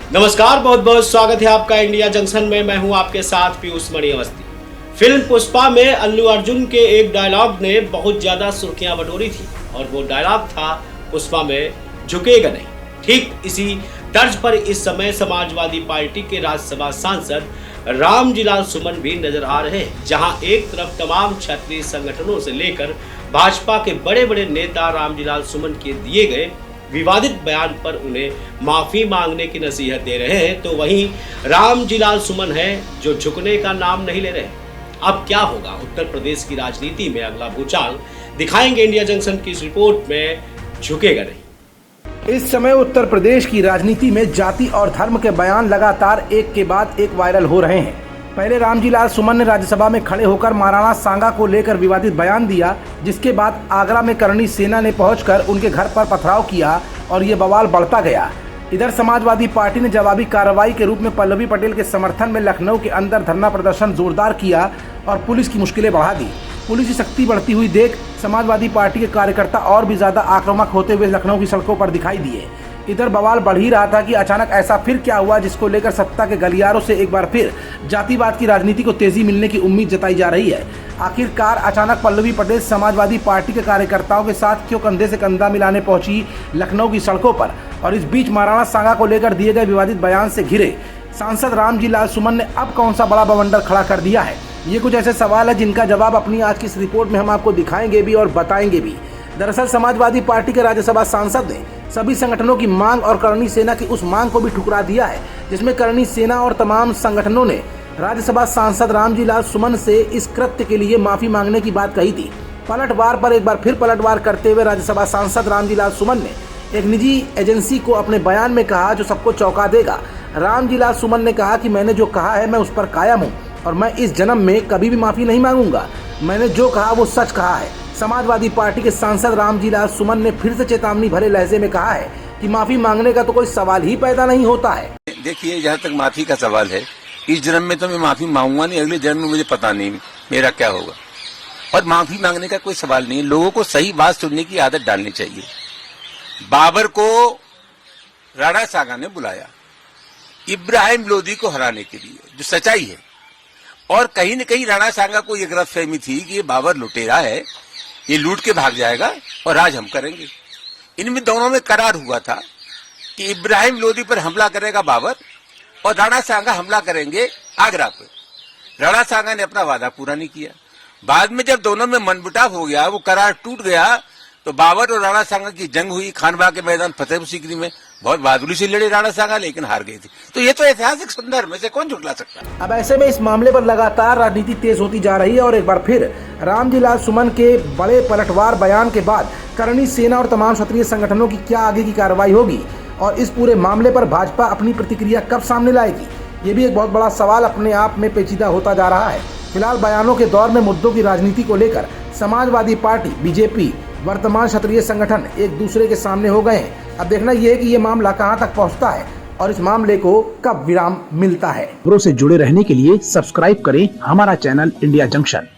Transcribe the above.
नमस्कार, बहुत बहुत स्वागत है आपका इंडिया जंक्शन में। मैं हूं आपके साथ पीयूष मणि अवस्थी। फिल्म पुष्पा में अल्लू अर्जुन के एक डायलॉग ने बहुत ज्यादा सुर्खियां बटोरी थी और वो डायलॉग था, पुष्पा में झुकेगा नहीं। ठीक इसी तर्ज पर इस समय समाजवादी पार्टी के राज्यसभा सांसद रामजीलाल सुमन भी नजर आ रहे हैं, जहां एक तरफ तमाम क्षेत्रीय संगठनों से लेकर भाजपा के बड़े बड़े नेता रामजीलाल सुमन के दिए गए विवादित बयान पर उन्हें माफी मांगने की नसीहत दे रहे हैं, तो वहीं रामजीलाल सुमन है जो झुकने का नाम नहीं ले रहे। अब क्या होगा उत्तर प्रदेश की राजनीति में अगला भूचाल, दिखाएंगे इंडिया जंक्शन की इस रिपोर्ट में झुकेगा नहीं। इस समय उत्तर प्रदेश की राजनीति में जाति और धर्म के बयान लगातार एक के बाद एक वायरल हो रहे हैं। पहले रामजीलाल सुमन ने राज्यसभा में खड़े होकर महाराणा सांगा को लेकर विवादित बयान दिया, जिसके बाद आगरा में करणी सेना ने पहुंचकर उनके घर पर पथराव किया और ये बवाल बढ़ता गया। इधर समाजवादी पार्टी ने जवाबी कार्रवाई के रूप में पल्लवी पटेल के समर्थन में लखनऊ के अंदर धरना प्रदर्शन जोरदार किया और पुलिस की मुश्किलें बढ़ा दी। पुलिस की शक्ति बढ़ती हुई देख समाजवादी पार्टी के कार्यकर्ता और भी ज्यादा आक्रामक होते हुए लखनऊ की सड़कों पर दिखाई दिए। इधर बवाल बढ़ ही रहा था कि अचानक ऐसा फिर क्या हुआ जिसको लेकर सत्ता के गलियारों से एक बार फिर जातिवाद की राजनीति को तेजी मिलने की उम्मीद जताई जा रही है। आखिरकार अचानक पल्लवी पटेल समाजवादी पार्टी के कार्यकर्ताओं के साथ क्यों कंधे से कंधा मिलाने पहुंची लखनऊ की सड़कों पर, और इस बीच महाराणा सांगा को लेकर दिए गए विवादित बयान से घिरे सांसद रामजीलाल सुमन ने अब कौन सा बड़ा बवंडर खड़ा कर दिया है। ये कुछ ऐसे सवाल है जिनका जवाब अपनी आज की इस रिपोर्ट में हम आपको दिखाएंगे भी और बताएंगे भी। दरअसल समाजवादी पार्टी के राज्यसभा सांसद ने सभी संगठनों की मांग और करणी सेना की उस मांग को भी ठुकरा दिया है, जिसमें करणी सेना और तमाम संगठनों ने राज्यसभा सांसद रामजीलाल सुमन से इस कृत्य के लिए माफी मांगने की बात कही थी। पलटवार पर एक बार फिर पलटवार करते हुए राज्यसभा सांसद रामजीलाल सुमन ने एक निजी एजेंसी को अपने बयान में कहा जो सबको चौंका देगा। रामजीलाल सुमन ने कहा कि मैंने जो कहा है मैं उस पर कायम हूँ और मैं इस जन्म में कभी भी माफी नहीं मांगूंगा। मैंने जो कहा वो सच कहा है। समाजवादी पार्टी के सांसद रामजीलाल सुमन ने फिर से चेतावनी भरे लहजे में कहा है कि माफी मांगने का तो कोई सवाल ही पैदा नहीं होता है। देखिए, जहाँ तक माफी का सवाल है, इस जन्म में तो मैं माफी मांगूंगा नहीं, अगले जन्म में मुझे पता नहीं मेरा क्या होगा। और माफी मांगने का कोई सवाल नहीं है। लोगों को सही बात सुनने की आदत डालनी चाहिए। बाबर को राणा सांगा ने बुलाया इब्राहिम लोदी को हराने के लिए, जो सच्चाई है। और कहीं न कहीं राणा सांगा को ये गलतफहमी थी कि ये बाबर लुटेरा है, ये लूट के भाग जाएगा और राज हम करेंगे। इनमें दोनों में करार हुआ था कि इब्राहिम लोदी पर हमला करेगा बाबर और राणा सांगा हमला करेंगे आगरा पर। राणा सांगा ने अपना वादा पूरा नहीं किया। बाद में जब दोनों में मनमुटाव हो गया, वो करार टूट गया, तो बाबर और राणा सांगा की जंग हुई खानबाग के मैदान फतेहपुर सीकरी में। बहुत बहादुरी से लड़े राणा सांगा, लेकिन हार गए थे। तो ये तो ऐतिहासिक संदर्भ में से कौन झुठला सकता है। अब ऐसे में इस मामले पर लगातार राजनीति तेज होती जा रही है और एक बार फिर रामजीलाल सुमन के बड़े पलटवार बयान के बाद करणी सेना और तमाम क्षेत्रीय संगठनों की क्या आगे की कार्रवाई होगी और इस पूरे मामले पर भाजपा अपनी प्रतिक्रिया कब सामने लाएगी, ये भी एक बहुत बड़ा सवाल अपने आप में पेचीदा होता जा रहा है। फिलहाल बयानों के दौर में मुद्दों की राजनीति को लेकर समाजवादी पार्टी, बीजेपी, वर्तमान क्षेत्रीय संगठन एक दूसरे के सामने हो गए हैं। अब देखना यह है कि ये मामला कहां तक पहुंचता है और इस मामले को कब विराम मिलता है। खबरों से जुड़े रहने के लिए सब्सक्राइब करें हमारा चैनल इंडिया जंक्शन।